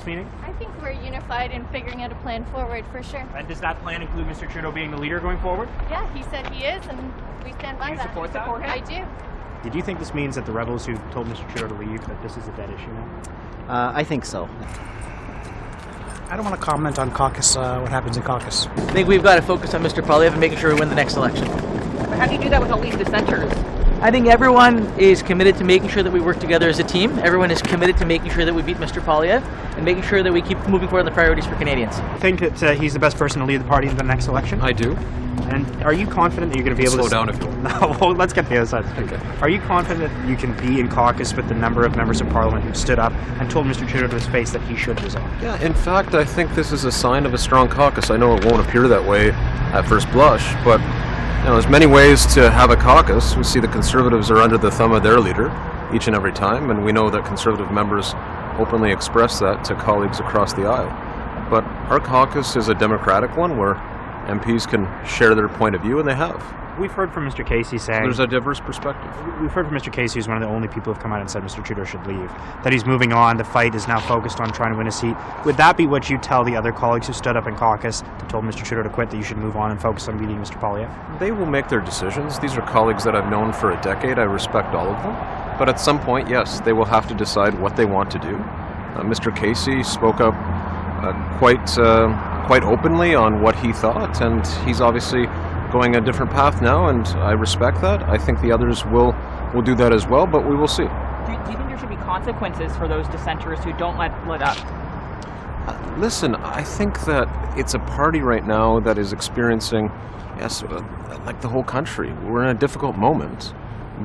meeting? I think we're unified in figuring out a plan forward, for sure. And does that plan include Mr. Trudeau being the leader going forward? Yeah, he said he is, and we stand by Do you that. support that? I do. Did you think this means that the rebels who told Mr. Trudeau to leave, that this is a dead issue now? I think so. I don't want to comment on caucus, what happens in caucus. I think we've got to focus on Mr. Poilievre and making sure we win the next election. How do you do that without leading dissenters? I think everyone is committed to making sure that we work together as a team. Everyone is committed to making sure that we beat Mr. Poilievre and making sure that we keep moving forward on the priorities for Canadians. I think that he's the best person to lead the party in the next election. I do. And are you confident that you're going to be able Slow to... down if you want. No, well, let's get to the other side of the street. Okay. Are you confident that you can be in caucus with the number of members of Parliament who stood up and told Mr. Trudeau to his face that he should resign? Yeah, in fact, I think this is a sign of a strong caucus. I know it won't appear that way at first blush, but there's many ways to have a caucus. We see the Conservatives are under the thumb of their leader each and every time, and we know that Conservative members openly express that to colleagues across the aisle. But our caucus is a democratic one where MPs can share their point of view, and they have. We've heard from Mr. Casey saying... There's a diverse perspective. We've heard from Mr. Casey, who's one of the only people who've come out and said Mr. Trudeau should leave, that he's moving on, the fight is now focused on trying to win a seat. Would that be what you tell the other colleagues who stood up in caucus that told Mr. Trudeau to quit, that you should move on and focus on beating Mr. Poilievre? They will make their decisions. These are colleagues that I've known for a decade. I respect all of them. But at some point, yes, they will have to decide what they want to do. Mr. Casey spoke up quite openly on what he thought, and he's obviously going a different path now, and I respect that. I think the others will do that as well, but we will see. Do you think there should be consequences for those dissenters who don't let up? Listen, I think that it's a party right now that is experiencing, yes, like the whole country, we're in a difficult moment,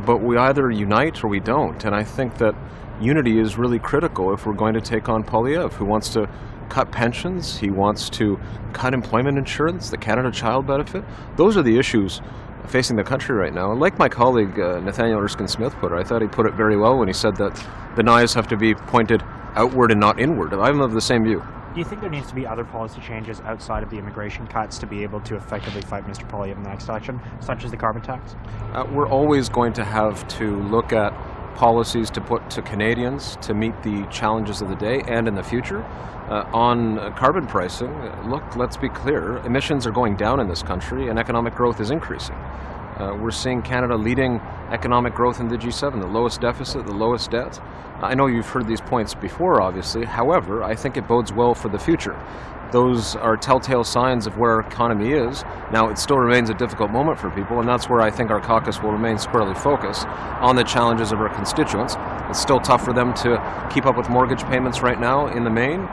but we either unite or we don't, and I think that unity is really critical if we're going to take on Poilievre, who wants to cut pensions, he wants to cut employment insurance, the Canada Child Benefit. Those are the issues facing the country right now. And like my colleague Nathaniel Erskine-Smith put it, I thought he put it very well when he said that the knives have to be pointed outward and not inward. I'm of the same view. Do you think there needs to be other policy changes outside of the immigration cuts to be able to effectively fight Mr. Poilievre in the next election, such as the carbon tax? We're always going to have to look at policies to put to Canadians to meet the challenges of the day and in the future. On carbon pricing, look, let's be clear, emissions are going down in this country and economic growth is increasing. We're seeing Canada leading economic growth in the G7, the lowest deficit, the lowest debt. I know you've heard these points before, obviously. However, I think it bodes well for the future. Those are telltale signs of where our economy is. Now, it still remains a difficult moment for people, and that's where I think our caucus will remain squarely focused on the challenges of our constituents. It's still tough for them to keep up with mortgage payments right now in the main.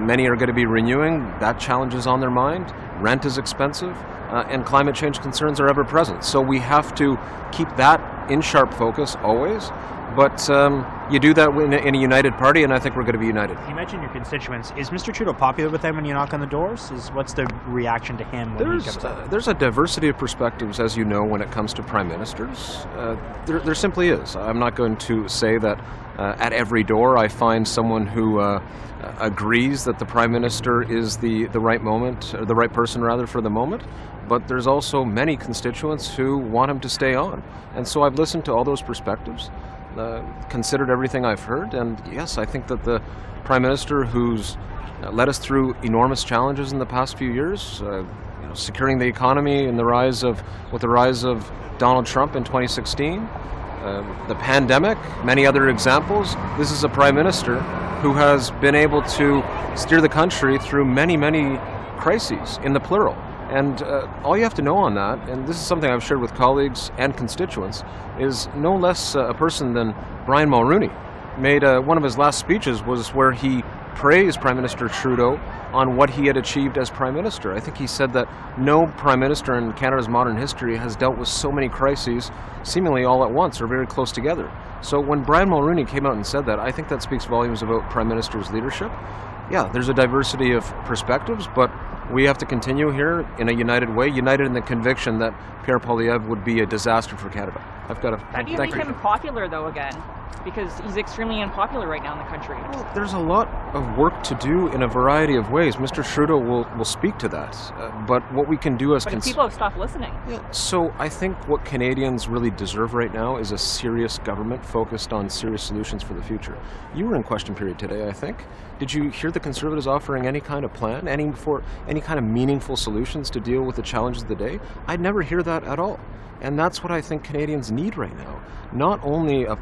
Many are going to be renewing. That challenge is on their mind. Rent is expensive, and climate change concerns are ever present. So we have to keep that in sharp focus always. But you do that in a united party, and I think we're going to be united. You mentioned your constituents. Is Mr. Trudeau popular with them when you knock on the doors? What's the reaction to him when he comes up? There's a diversity of perspectives, as you know, when it comes to prime ministers. There simply is. I'm not going to say that at every door I find someone who agrees that the prime minister is the right moment, or the right person rather, for the moment. But there's also many constituents who want him to stay on. And so I've listened to all those perspectives. Considered everything I've heard, and yes, I think that the Prime Minister, who's led us through enormous challenges in the past few years, securing the economy and with the rise of Donald Trump in 2016, the pandemic, many other examples. This is a Prime Minister who has been able to steer the country through many, many crises, in the plural. And all you have to know on that, and this is something I've shared with colleagues and constituents, is no less a person than Brian Mulroney made one of his last speeches was where he praised Prime Minister Trudeau on what he had achieved as Prime Minister. I think he said that no Prime Minister in Canada's modern history has dealt with so many crises seemingly all at once or very close together. So when Brian Mulroney came out and said that, I think that speaks volumes about Prime Minister's leadership. Yeah, there's a diversity of perspectives, but we have to continue here in a united way, united in the conviction that Pierre Poilievre would be a disaster for Canada. How do you make him popular, though, again? because he's extremely unpopular right now in the country. Well, there's a lot of work to do in a variety of ways. Mr. Trudeau will speak to that. But what we can do as But people have stopped listening. Yeah, so I think what Canadians really deserve right now is a serious government focused on serious solutions for the future. You were in question period today, I think. Did you hear the Conservatives offering any kind of plan, any kind of meaningful solutions to deal with the challenges of the day? I'd never hear that at all. And that's what I think Canadians need right now. Not only a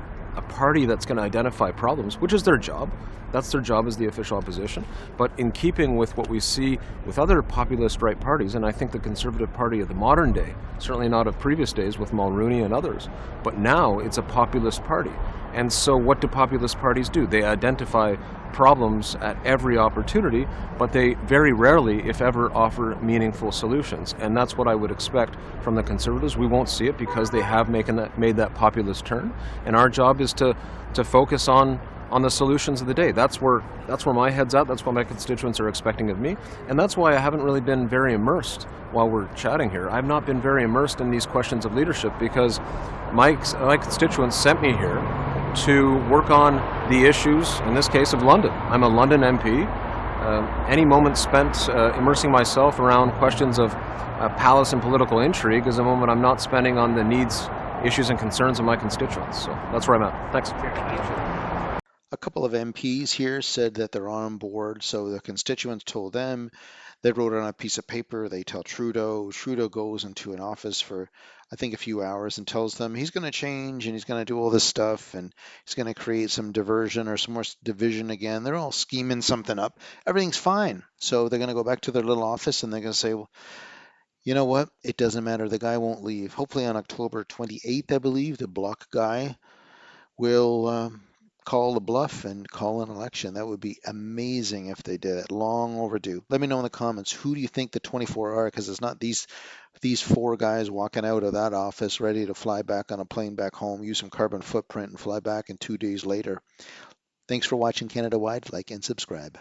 party that's going to identify problems, which is their job. That's their job as the official opposition. But in keeping with what we see with other populist right parties, and I think the Conservative Party of the modern day, certainly not of previous days with Mulroney and others, but now it's a populist party. And so what do populist parties do? They identify problems at every opportunity, but they very rarely, if ever, offer meaningful solutions. And that's what I would expect from the Conservatives. We won't see it because they have made that populist turn. And our job is to focus on the solutions of the day. That's where my head's at. That's what my constituents are expecting of me. And that's why I haven't really been very immersed while we're chatting here. I've not been very immersed in these questions of leadership because my constituents sent me here to work on the issues, in this case, of London. I'm a London MP. Any moment spent immersing myself around questions of palace and political intrigue is a moment I'm not spending on the needs, issues, and concerns of my constituents. So that's where I'm at. Thanks. A couple of MPs here said that they're on board, so the constituents told them. They wrote on a piece of paper, they tell Trudeau. Trudeau goes into an office for, I think, a few hours and tells them he's going to change and he's going to do all this stuff and he's going to create some diversion or some more division again. They're all scheming something up. Everything's fine. So they're going to go back to their little office and they're going to say, well, you know what? It doesn't matter. The guy won't leave. Hopefully on October 28th, I believe, the Bloc guy will call the bluff and call an election. That would be amazing if they did it. Long overdue. Let me know in the comments, who do you think the 24 are? Because it's not these four guys walking out of that office ready to fly back on a plane back home, use some carbon footprint and fly back in 2 days later. Thanks for watching Canada Wide. Like and subscribe.